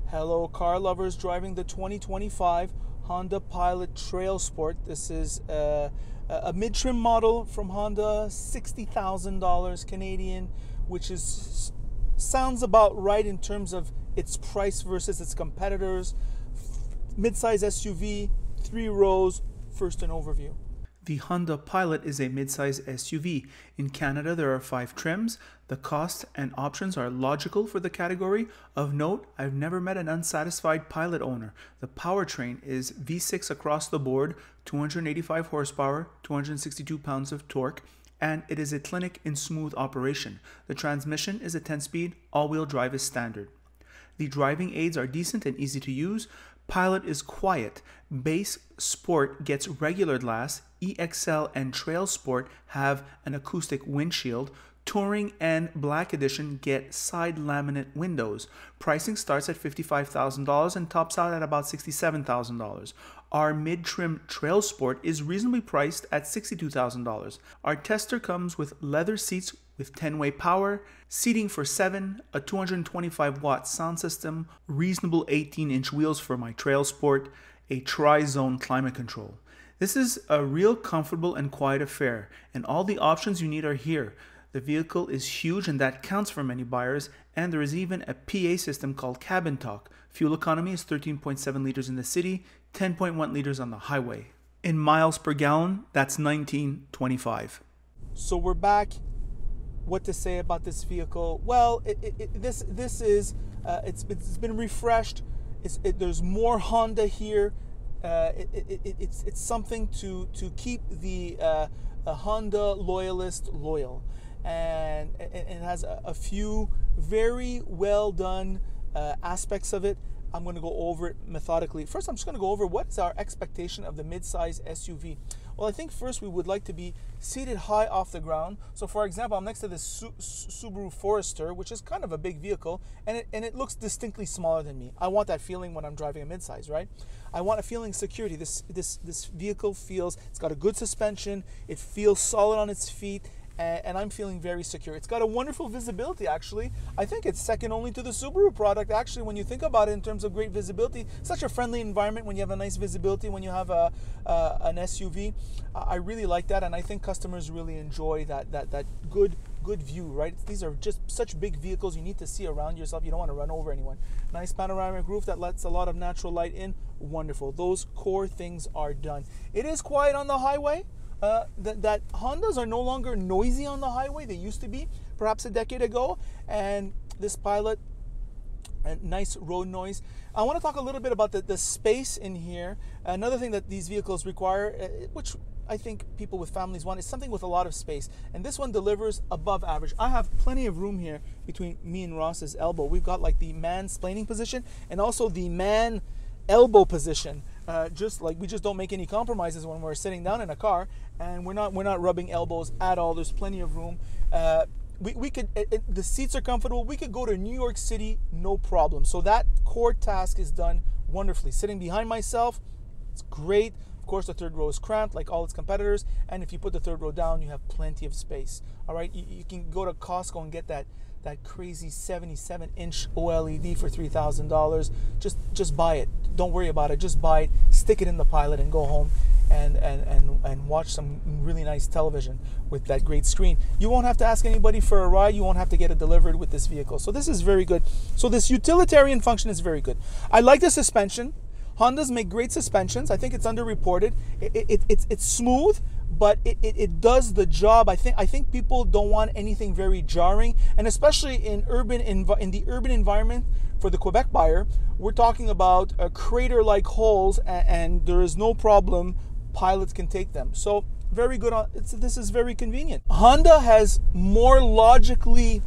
Hello car lovers driving the 2025 Honda Pilot Trail Sport. This is a mid-trim model from Honda, $60,000 Canadian, which sounds about right in terms of its price versus its competitors. Mid-size SUV, 3 rows, first an overview. The Honda Pilot is a mid-size SUV. In Canada, there are 5 trims. The cost and options are logical for the category. Of note, I've never met an unsatisfied Pilot owner. The powertrain is V6 across the board, 285 horsepower, 262 pounds of torque, and it is a clinic in smooth operation. The transmission is a 10-speed, all-wheel drive is standard. The driving aids are decent and easy to use. Pilot is quiet. Base Sport gets regular glass. EXL and Trail Sport have an acoustic windshield. Touring and Black Edition get side laminate windows. Pricing starts at $55,000 and tops out at about $67,000. Our mid-trim Trail Sport is reasonably priced at $62,000. Our tester comes with leather seats with 10-way power, seating for 7, a 225-watt sound system, reasonable 18-inch wheels for my Trail Sport, a tri-zone climate control. This is a real comfortable and quiet affair, and all the options you need are here. The vehicle is huge, and that counts for many buyers, and there is even a PA system called Cabin Talk. Fuel economy is 13.7 liters in the city, 10.1 liters on the highway. In miles per gallon, that's 1925. So we're back. What to say about this vehicle? Well, this is it's been refreshed. There's more Honda here. It's something to keep the Honda loyalist loyal, and it has a few very well done aspects of it. I'm going to go over it methodically. First, I'm just going to go over what is our expectation of the mid-size SUV. Well, I think first we would like to be seated high off the ground. So, for example, I'm next to this Subaru Forester, which is kind of a big vehicle, and it looks distinctly smaller than me. I want that feeling when I'm driving a mid-size, right? I want a feeling of security. This vehicle feels, it's got a good suspension, it feels solid on its feet, and I'm feeling very secure. It's got a wonderful visibility, actually. I think it's second only to the Subaru product, actually, when you think about it in terms of great visibility. Such a friendly environment when you have a nice visibility, when you have an SUV. I really like that, and I think customers really enjoy that good view, right? These are just such big vehicles you need to see around yourself. You don't want to run over anyone. Nice panoramic roof that lets a lot of natural light in. Wonderful. Those core things are done. It is quiet on the highway. That Hondas are no longer noisy on the highway. They used to be perhaps a decade ago, and this Pilot, a nice road noise. I want to talk a little bit about the space in here. Another thing that these vehicles require, which I think people with families want, is something with a lot of space, and this one delivers above average. I have plenty of room here between me and Ross's elbow. We've got like the man-splaining position and also the man elbow position. Just like we just don't make any compromises when we're sitting down in a car, and we're not rubbing elbows at all. There's plenty of room. We could the seats are comfortable. We could go to New York City, no problem. So that core task is done wonderfully. Sitting behind myself, it's great. Of course, the third row is cramped like all its competitors, and if you put the third row down, you have plenty of space. All right, you can go to Costco and get that crazy 77-inch OLED for $3,000. Just buy it. Don't worry about it. Just buy it, stick it in the Pilot, and go home and watch some really nice television with that great screen. You won't have to ask anybody for a ride. You won't have to get it delivered with this vehicle. So this is very good. So this utilitarian function is very good. I like the suspension. Hondas make great suspensions. I think it's underreported. It's smooth, but it does the job. I think people don't want anything very jarring, and especially in the urban environment for the Quebec buyer, we're talking about crater-like holes, and there is no problem. Pilots can take them. So very good. This is very convenient. Honda has more logically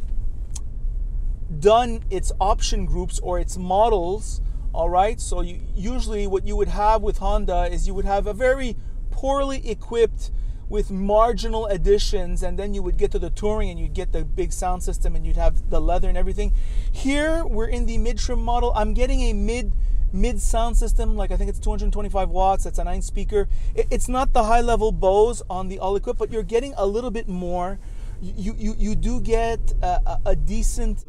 done its option groups or its models. All right, so usually what you would have with Honda is you would have a very poorly equipped with marginal additions, and then you would get to the touring and you'd get the big sound system and you'd have the leather and everything. Here we're in the mid-trim model. I'm getting a mid sound system, like I think it's 225 watts. That's a 9-speaker. It's not the high-level Bose on the all-equipped, but you're getting a little bit more. You do get a decent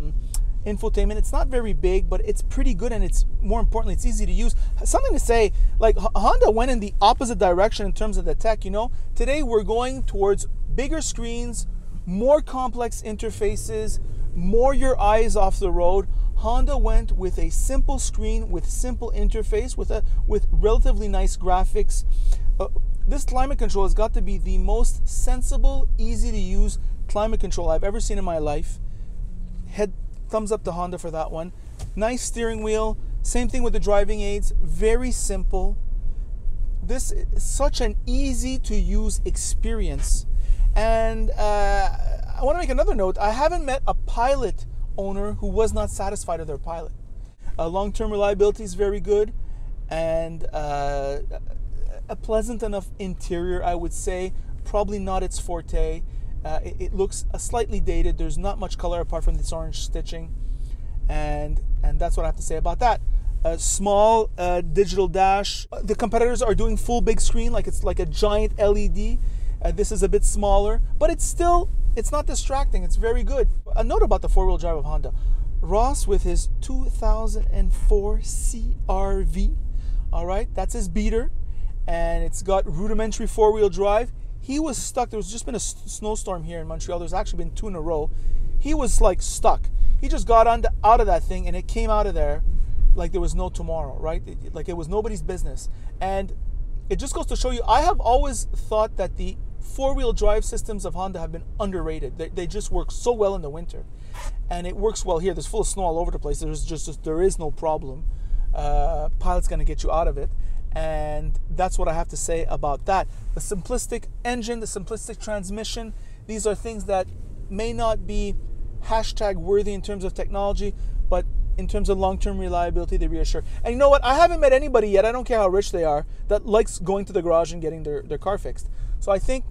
infotainment. It's not very big, but it's pretty good, and it's more importantly, it's easy to use. Something to say, like Honda went in the opposite direction in terms of the tech. Today we're going towards bigger screens, more complex interfaces, more your eyes off the road. Honda went with a simple screen, with simple interface, with relatively nice graphics. This climate control has got to be the most sensible, easy to use climate control I've ever seen in my life. Thumbs up to Honda for that one. Nice steering wheel. Same thing with the driving aids. Very simple. This is such an easy to use experience. And I want to make another note. I haven't met a Pilot owner who was not satisfied with their Pilot. Long-term reliability is very good, and a pleasant enough interior, I would say. Probably not its forte. It looks slightly dated. There's not much color apart from this orange stitching, and that's what I have to say about that. A small digital dash. The competitors are doing full big screen, like it's like a giant LED. This is a bit smaller, but it's not distracting. It's very good. A note about the four-wheel drive of Honda. Ross with his 2004 CR-V. All right, that's his beater, and it's got rudimentary four-wheel drive. He was stuck. There's just been a snowstorm here in Montreal. There's actually been 2 in a row. He was like stuck. He just got out of that thing, and it came out of there like there was no tomorrow, right? Like it was nobody's business. And it just goes to show you, I have always thought that the four-wheel drive systems of Honda have been underrated. They just work so well in the winter, and it works well here. There's full of snow all over the place. There is no problem. Pilot's going to get you out of it. And that's what I have to say about that. The simplistic engine, the simplistic transmission, these are things that may not be hashtag worthy in terms of technology, but in terms of long-term reliability, they reassure. And you know what? I haven't met anybody yet, I don't care how rich they are, that likes going to the garage and getting their car fixed. So I think,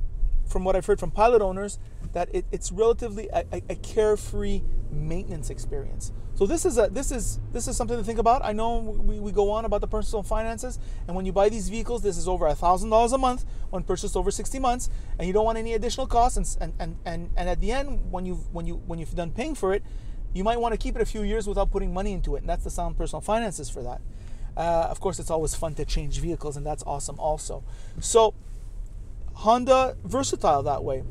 from what I've heard from Pilot owners, that it's relatively a carefree maintenance experience. So this is something to think about. I know we go on about the personal finances, and when you buy these vehicles, this is over $1,000 a month when purchased over 60 months, and you don't want any additional costs. And at the end, when you've done paying for it, you might want to keep it a few years without putting money into it, and that's the sound personal finances for that. Of course, it's always fun to change vehicles, and that's awesome also. So Honda, versatile that way.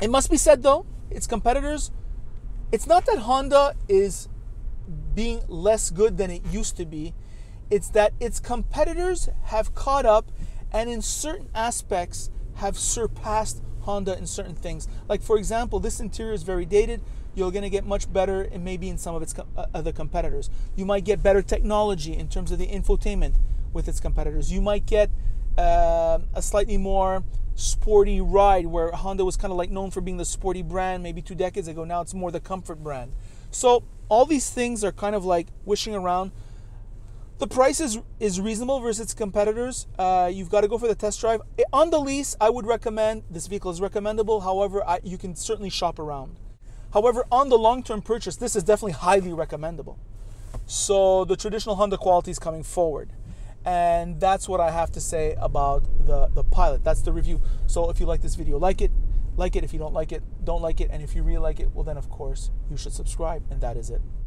It must be said though, its competitors, it's not that Honda is being less good than it used to be. It's that its competitors have caught up, and in certain aspects have surpassed Honda in certain things. Like, for example, this interior is very dated. You're going to get much better and maybe in some of its other competitors. You might get better technology in terms of the infotainment with its competitors. You might get a slightly more sporty ride, where Honda was kind of like known for being the sporty brand maybe 2 decades ago. Now it's more the comfort brand. So all these things are kind of like wishing around. The price is reasonable versus its competitors. You've got to go for the test drive. On the lease, I would recommend this vehicle is recommendable. However, you can certainly shop around. However, on the long-term purchase, this is definitely highly recommendable. So the traditional Honda quality is coming forward. And that's what I have to say about the Pilot. That's the review. So if you like this video, like it. If you don't like it, don't like it. And if you really like it, well then of course you should subscribe. And that is it.